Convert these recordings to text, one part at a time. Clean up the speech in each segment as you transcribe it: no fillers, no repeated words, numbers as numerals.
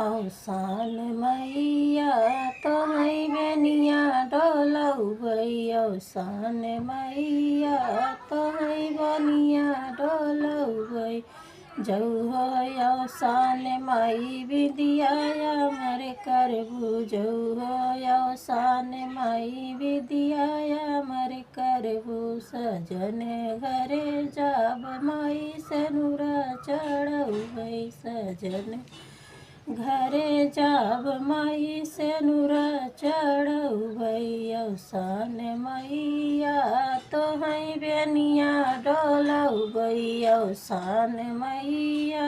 औसान मैया तोहई बेनिया डोलौबै औसान मैया तोहई बनिया डोलौबै जौहो औसान माई विदिया अमर करबू जौहो औसान माई विदिया अमर करबू सजन घरे जाब माई सेनुरा चढ़ौबै सजन घरे जाब माई सेनुरा चढ़ौबै औसान मैया तोहई बेनिया डोलौबै औसान मैया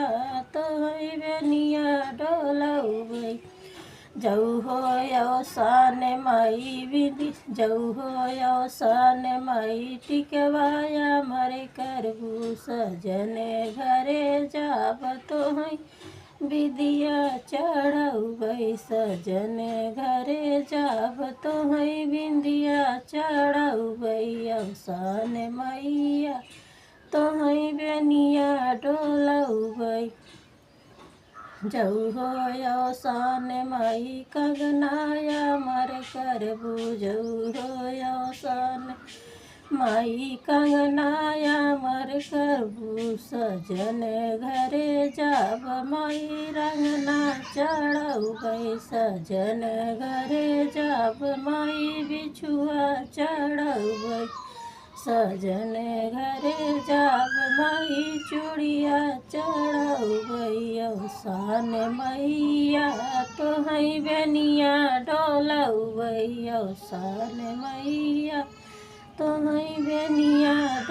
तोहई बेनिया डोलौबै जौहो औसान माई विधि जौहो औसान माई टिकवाया मर करबू सजन घरे जाब तोहई विदिया चढ़ौबै सजन घरे जाब तोहई विदिया चढ़ौबै औसान मैया तोहई बेनिया डोलौबै जौहो औसान माई कंगनाया मर करबू जौहो औसान माई कंगनाया मर करबू सजन घरे जाब माई रंगना चढ़ौबै सजन घरे जाब माई बिछुआ चढ़ौबै सजन घरे जाब माई चूड़िया चढ़ौबै औसान मैया तोहई बेनिया डोलौबै औसान मैया तोहई बेनिया